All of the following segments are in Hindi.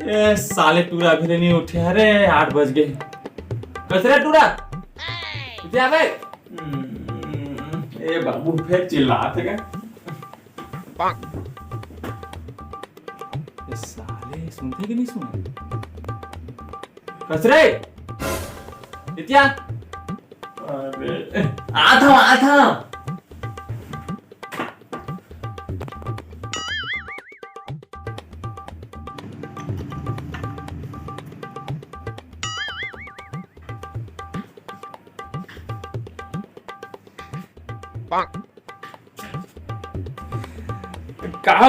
ए साले टूरा भी नहीं उठे। अरे 8 बज गए। कसरे टूरा क्या बे? ए बाबू फिर चिल्लाते क्या? ये साले सुनते कि नहीं सुने? कसरे क्या? अरे आता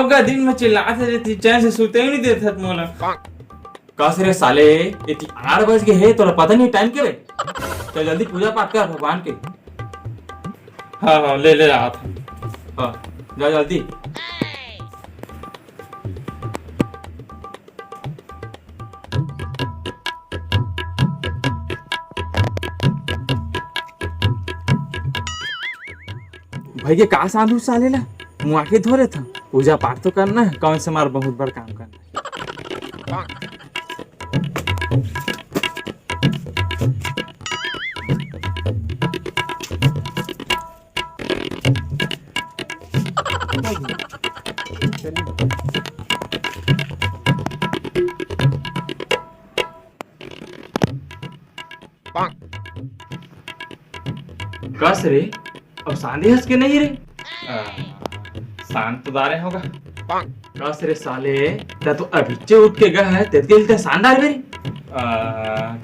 का दिन में चिल्लाते रहती, चैन से सोते ही नहीं देता मोला। कसरे साले इतनी 8 बज गए है, तोरा पता नहीं टाइम के रे? तो जल्दी पूजा पाठ कर भगवान के। हाँ ले रहा था। हाँ जा जल्दी। भाई के कहा साधु साले ला मुँह आके धो रहे था। पूजा पाठ तो करना है, कौन से मार बहुत बड़ा काम करना है। कस रे अब सांधे हंस के नहीं रे? शांत तो दारे होगा। कस रे साले ता तो अभी उठ के गया है, तेरे लिए शानदार मेरी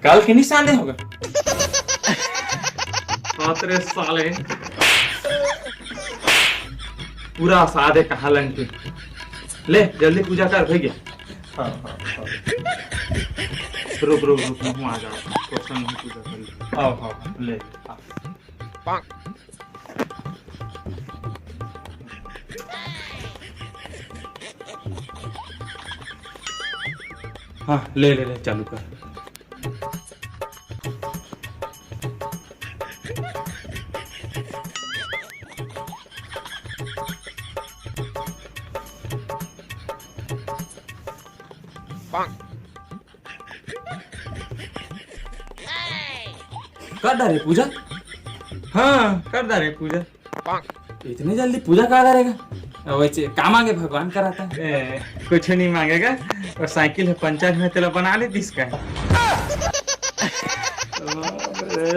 कल के नहीं सांधे होगा। रे साले पूरा साधे कहा लंग के ले जल्दी पूजा कर भैया। रुक हूँ आ जाओ पूजा कर। आओ ले हाँ ले चालू कर। कर डाले पूजा? हाँ कर डाले पूजा। इतनी जल्दी पूजा कर डालेगा? वैसे काम मांगे भगवान कराता है। कुछ नहीं मांगेगा और साइकिल है पंचर में तेरा बना ले इसका।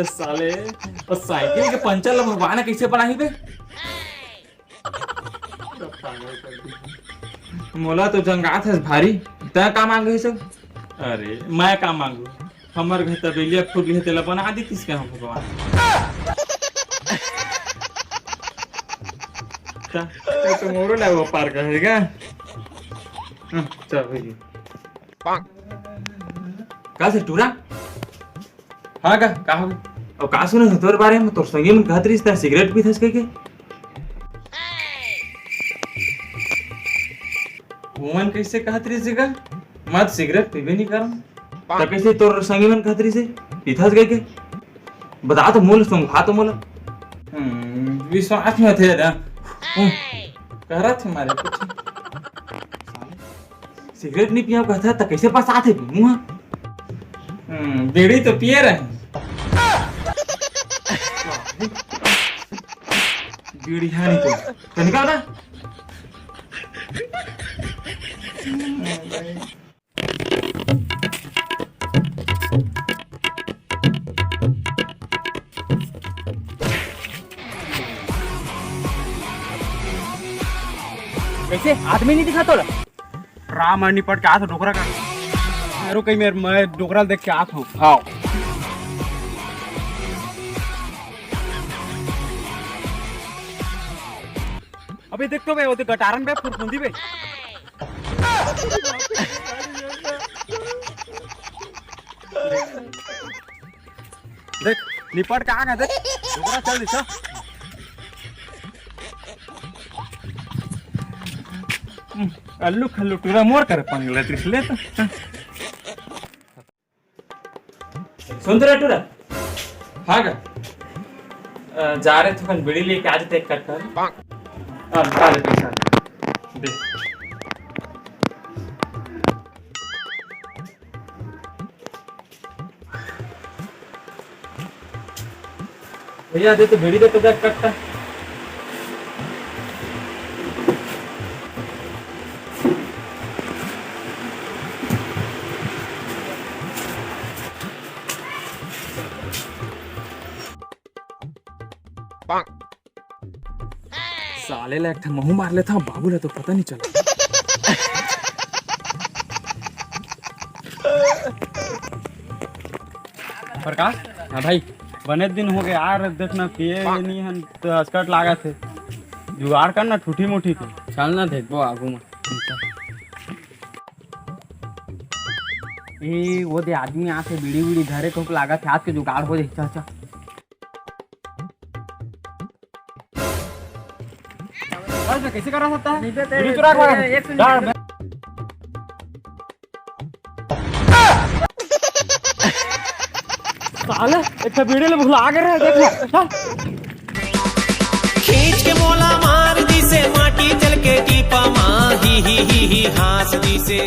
साले और साइकिल के पंचर ला भगवान कैसे बनाई बे? मोला तो जंगात है भारी, तय का मांगे है सब? अरे मैं का मांगू? हमर घर तबेलिया खुद गए तेला बना दी किसके हम भगवान। तो मोरो ले वो पार करेगा। चल भैया का से टूरा? हाँ का हो और का सुने तोर बारे में? तोर संगी में कहत रही सिगरेट पी थस के वमन कैसे कहत रही से का मत सिगरेट पीबे नहीं करम तो कैसे तोर संगी में कहत रही से पीथस के बता तो मोल संघा तो मोल विश्वास में थे ना कह रहा थे मारे कुछ सिगरेट नहीं पिया कहता तो कैसे पास आते मुँह बीड़ी तो पिए रहे। बीड़ी है नहीं तो निकाल ना। कैसे आदमी नहीं दिखा तो राम और निपट के आत डोकरा का अरे कहीं मैं डोकरा देख के आत हूँ। हाँ अबे देख तो बे वो गटारन बे फुरफुंदी बे। देख निपट कहाँ गया देख डोकरा चल दिशा। अल्लू खल्लू टूरा मोर कर पंगले त्रिसले तो सुन रहा टूरा? हाँ का जा रहे थे बीड़ी लेके आज तक कट कर निकाल पैसा दे। भैया दे तो बीड़ी दे तो देख कट्टा। साले ला एक ठन महू मार लेता बाबू ला तो पता नहीं चला। प्रकाश, हाँ भाई, बने दिन हो गए यार, देखना पिए नहीं हन तो अस्कट लागा थे, जुगाड़ करना ठूठी मुठी के चलना देखो आगू में। ए वो दे आदमी आके बीड़ी बीड़ी धरे को लागा थे, आज के जुगाड़ हो जाए। चाचा कैसे करा सकता है? बीड़ी चुरा के लागा। साले एक बीड़ी ले भुला के रहे, देख लो। खींच के मोला मार दी से माटी चल के टीपा माँ ही हास दी से।